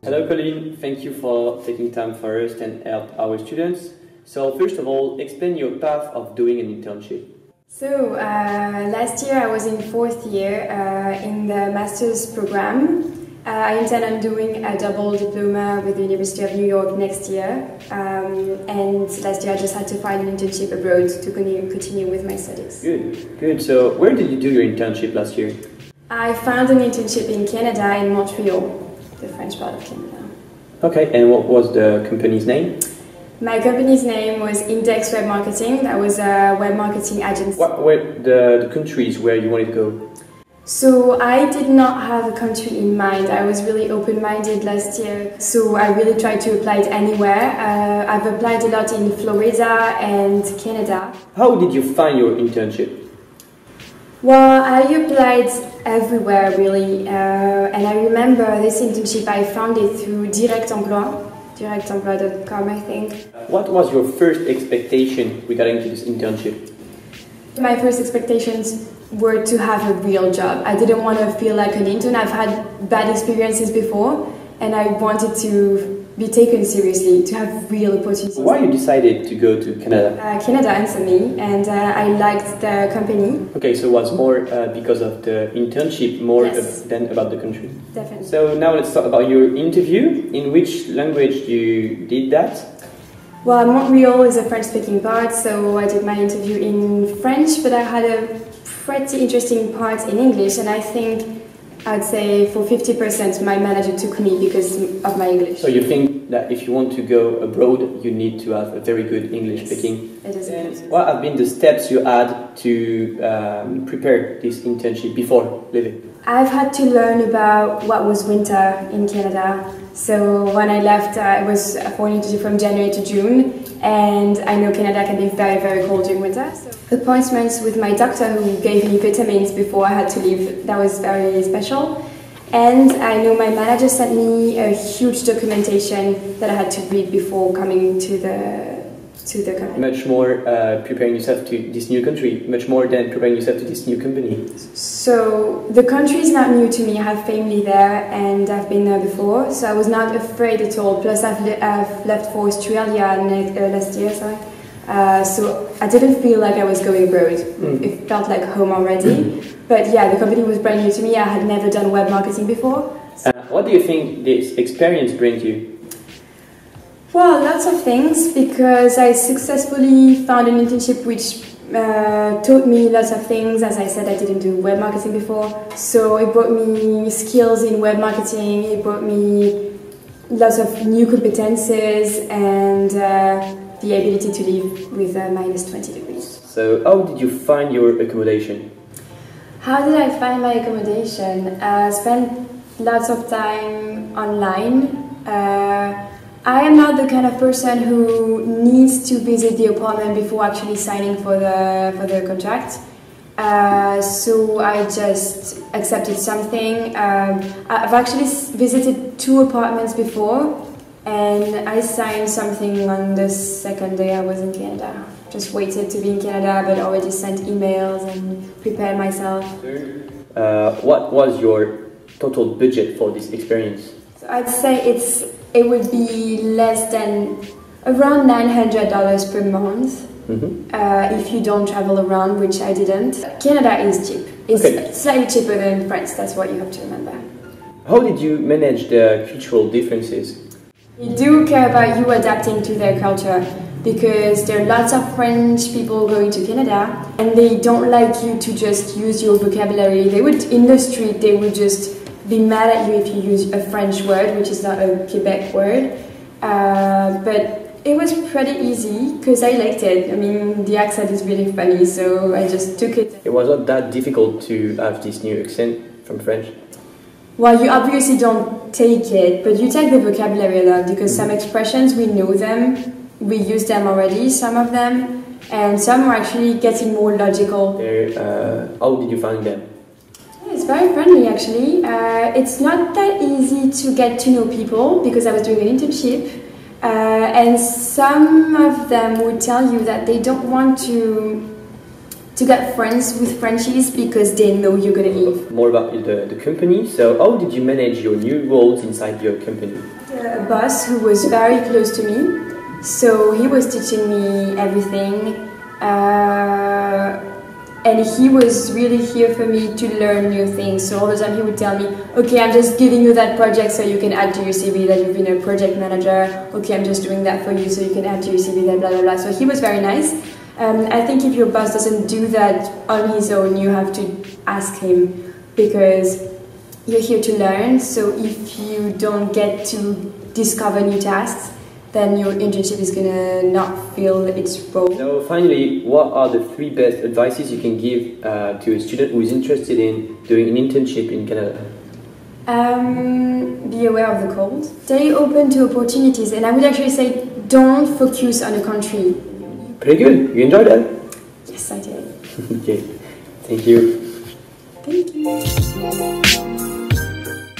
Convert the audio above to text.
Hello Colleen, thank you for taking time for us and help our students. So first of all, explain your path of doing an internship. So last year I was in fourth year in the master's program. I intend on doing a double diploma with the University of New York next year, and last year I just had to find an internship abroad to continue with my studies. Good. So where did you do your internship last year? I found an internship in Canada, in Montreal, the French part of Canada. Okay, and what was the company's name? My company's name was Index Web Marketing. That was a web marketing agency. What were the countries where you wanted to go? So I did not have a country in mind. I was really open-minded last year. So I really tried to apply it anywhere. I've applied a lot in Florida and Canada. How did you find your internship? Well, I applied everywhere really. And I remember this internship, I found it through directemploi.com, I think. What was your first expectation regarding to this internship? My first expectations were to have a real job. I didn't want to feel like an intern. I've had bad experiences before and I wanted to be taken seriously, to have real opportunities. Why you decided to go to Canada? Canada answered me and I liked the company. Okay, so it was more because of the internship more Yes. than about the country. Definitely. So now let's talk about your interview. In which language you did that? Well, Montreal is a French-speaking part, so I did my interview in French, but I had a pretty interesting part in English, and I think I'd say for 50% my manager took me because of my English. So you think that if you want to go abroad, you need to have a very good English speaking? It is important. What have been the steps you had to prepare this internship before leaving? I've had to learn about what was winter in Canada. So when I left, it was for an internship from January to June, and I know Canada can be very, very cold during winter. So appointments with my doctor who gave me vitamins before I had to leave, that was very special. And I know my manager sent me a huge documentation that I had to read before coming to the company. Much more preparing yourself to this new country, much more than preparing yourself to this new company. So the country is not new to me. I have family there and I've been there before, so I was not afraid at all. Plus I've left for Australia last year, so I didn't feel like I was going abroad. It felt like home already. But yeah, the company was brand new to me. I had never done web marketing before. What do you think this experience brings you? Well, lots of things, because I successfully found an internship which taught me lots of things. As I said, I didn't do web marketing before, so it brought me skills in web marketing, it brought me lots of new competences and the ability to live with minus 20 degrees. So how did you find your accommodation? How did I find my accommodation? I spent lots of time online. I am not the kind of person who needs to visit the apartment before actually signing for the contract. So I just accepted something. I've actually visited 2 apartments before, and I signed something on the second day I was in Canada. Just waited to be in Canada, but already sent emails and prepared myself. What was your total budget for this experience? So I'd say it would be less than around $900 per month if you don't travel around, which I didn't. Canada is cheap. It's slightly cheaper than France, that's what you have to remember. How did you manage the cultural differences? They do care about you adapting to their culture, because there are lots of French people going to Canada and they don't like you to just use your vocabulary. They would, in the street, they would just be mad at you if you use a French word, which is not a Quebec word. But it was pretty easy because I liked it. I mean, the accent is really funny, so I just took it. It was not that difficult to have this new accent from French? Well, you obviously don't take it, but you take the vocabulary a lot, because some expressions, we know them, we use them already, some of them, and some are actually getting more logical. How did you find them? It's very friendly, actually. It's not that easy to get to know people, because I was doing an internship, and some of them would tell you that they don't want to to get friends with Frenchies because they know you're gonna leave. More about the company. So how did you manage your new roles inside your company? A boss who was very close to me, so he was teaching me everything, and he was really here for me to learn new things. So all the time he would tell me, okay, I'm just giving you that project so you can add to your CV that you've been a project manager. Okay, I'm just doing that for you so you can add to your CV that blah blah blah. So he was very nice. I think if your boss doesn't do that on his own, you have to ask him, because you're here to learn. So if you don't get to discover new tasks, then your internship is gonna not feel its role. So finally, what are the 3 best advices you can give to a student who is interested in doing an internship in Canada? Be aware of the cold. Stay open to opportunities, and I would actually say don't focus on a country. Pretty good. You enjoyed that? Yes, I did. Okay. Thank you. Thank you.